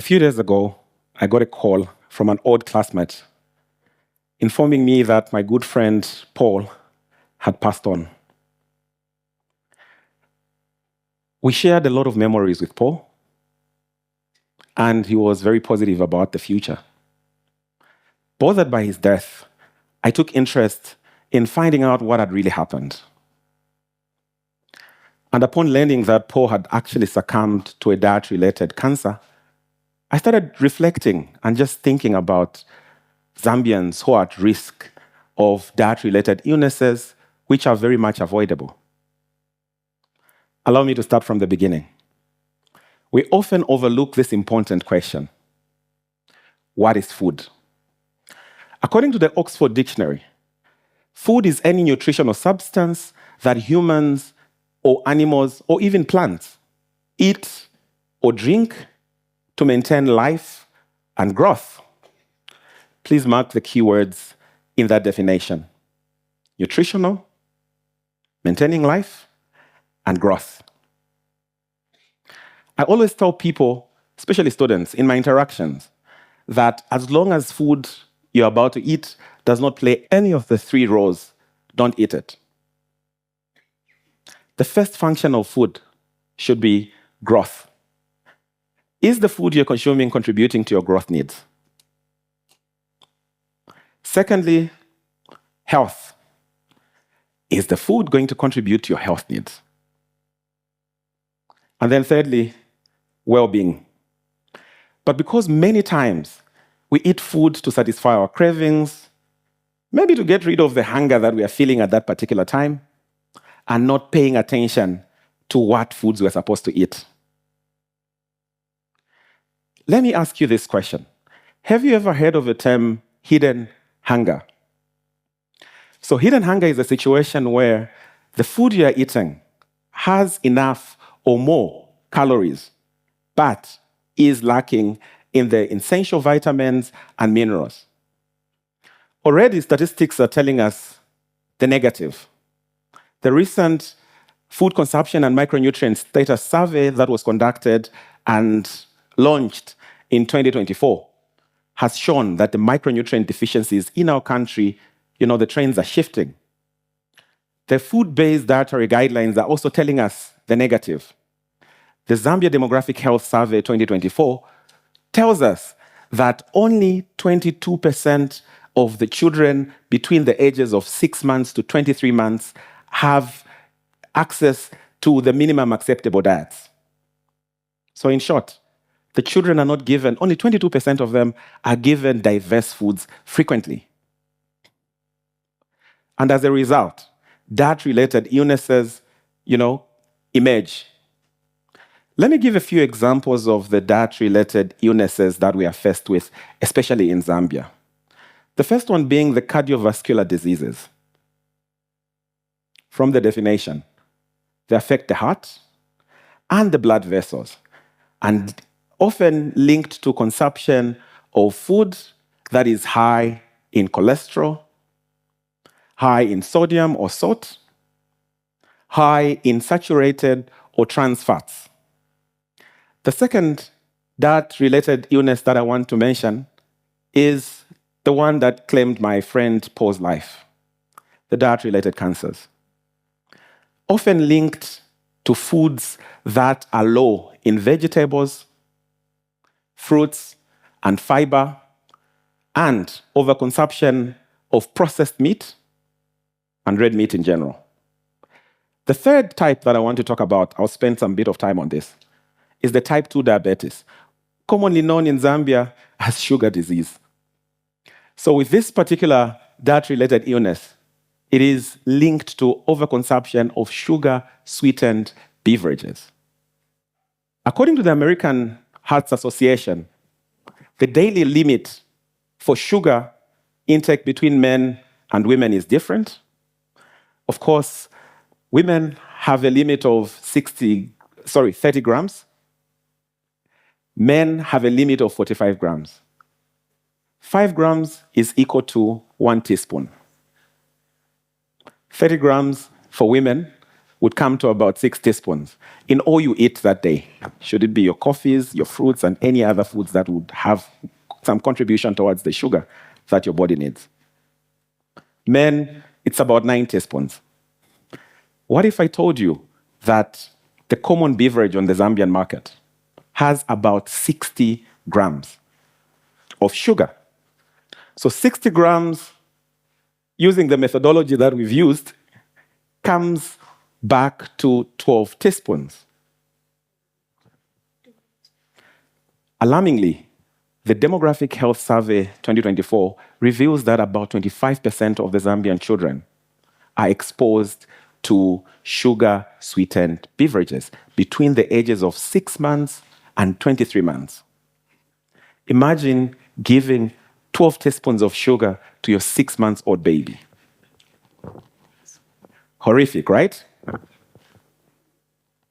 few days ago, I got a call from an old classmate informing me that my good friend Paul had passed on. We shared a lot of memories with Paul, and he was very positive about the future. Bothered by his death, I took interest in finding out what had really happened. And upon learning that Paul had actually succumbed to a diet-related cancer, I started reflecting and just thinking about Zambians who are at risk of diet-related illnesses, which are very much avoidable. Allow me to start from the beginning. We often overlook this important question: what is food? According to the Oxford Dictionary, food is any nutritional substance that humans or animals or even plants eat or drink to maintain life and growth. Please mark the keywords in that definition: nutritional, maintaining life, and growth. I always tell people, especially students, in my interactions, that as long as food you're about to eat does not play any of the three roles, don't eat it. The first function of food should be growth. Is the food you're consuming contributing to your growth needs? Secondly, health. Is the food going to contribute to your health needs? And then thirdly, well-being. But because many times we eat food to satisfy our cravings, maybe to get rid of the hunger that we are feeling at that particular time, and not paying attention to what foods we're supposed to eat. Let me ask you this question. Have you ever heard of the term hidden hunger? So hidden hunger is a situation where the food you're eating has enough or more calories, but is lacking in the essential vitamins and minerals. Already, statistics are telling us the negative. The recent food consumption and micronutrient status survey that was conducted and launched in 2024 has shown that the micronutrient deficiencies in our country, the trends are shifting. The food-based dietary guidelines are also telling us the negative. The Zambia Demographic Health Survey 2024 tells us that only 22% of the children between the ages of 6 months to 23 months have access to the minimum acceptable diets. So in short, the children are not given, only 22% of them are given diverse foods frequently. And as a result, diet-related illnesses, emerge. Let me give a few examples of the diet-related illnesses that we are faced with, especially in Zambia. The first one being the cardiovascular diseases. From the definition, they affect the heart and the blood vessels, and often linked to consumption of food that is high in cholesterol, high in sodium or salt, high in saturated or trans fats. The second diet-related illness that I want to mention is the one that claimed my friend Paul's life, the diet-related cancers. Often linked to foods that are low in vegetables, fruits, and fiber, and overconsumption of processed meat and red meat in general. The third type that I want to talk about, I'll spend some bit of time on this, is the type 2 diabetes, commonly known in Zambia as sugar disease. So with this particular diet-related illness, it is linked to overconsumption of sugar-sweetened beverages. According to the American Heart Association, the daily limit for sugar intake between men and women is different. Of course, women have a limit of 30 grams. Men have a limit of 45 grams. 5 grams is equal to 1 teaspoon. 30 grams for women would come to about 6 teaspoons in all you eat that day. Should it be your coffees, your fruits, and any other foods that would have some contribution towards the sugar that your body needs. Men, it's about 9 teaspoons. What if I told you that the common beverage on the Zambian market has about 60 grams of sugar? So 60 grams, using the methodology that we've used, comes back to 12 teaspoons. Alarmingly, the Demographic Health Survey 2024 reveals that about 25% of the Zambian children are exposed to sugar-sweetened beverages between the ages of 6 months and 23 months. Imagine giving 12 teaspoons of sugar to your 6-month-old baby. Horrific, right?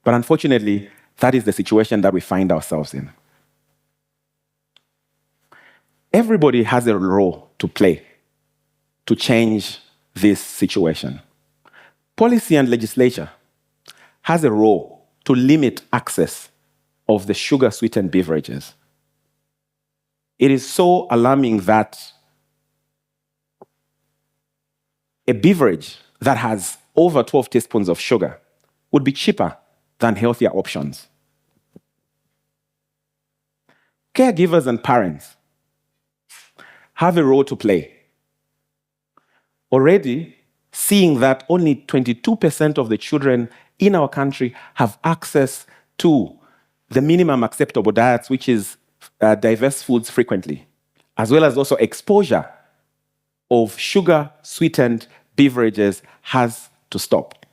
But unfortunately, that is the situation that we find ourselves in. Everybody has a role to play to change this situation. Policy and legislature has a role to limit access of the sugar-sweetened beverages. It is so alarming that a beverage that has over 12 teaspoons of sugar would be cheaper than healthier options. Caregivers and parents have a role to play. Already, seeing that only 22% of the children in our country have access to the minimum acceptable diets, which is diverse foods frequently, as well as also exposure of sugar-sweetened beverages has to stop.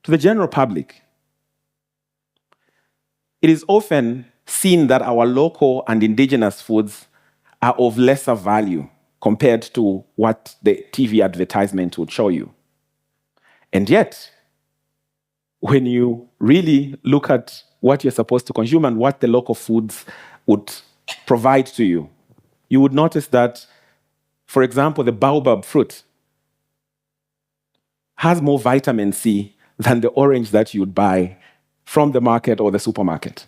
To the general public, it is often seen that our local and indigenous foods are of lesser value compared to what the TV advertisement would show you. And yet, when you really look at what you're supposed to consume and what the local foods would provide to you, you would notice that, for example, the baobab fruit has more vitamin C than the orange that you'd buy from the market or the supermarket.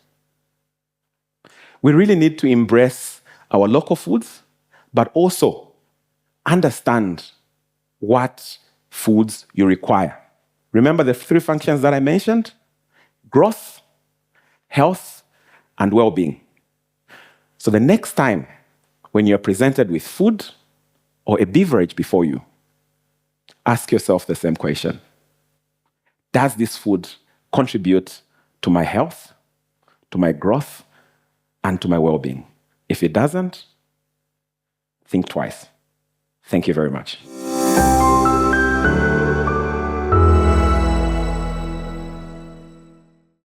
We really need to embrace our local foods, but also understand what foods you require. Remember the 3 functions that I mentioned? Growth, health, and well-being. So the next time when you're presented with food or a beverage before you, ask yourself the same question. Does this food contribute to my health, to my growth, and to my well-being? If it doesn't, think twice. Thank you very much.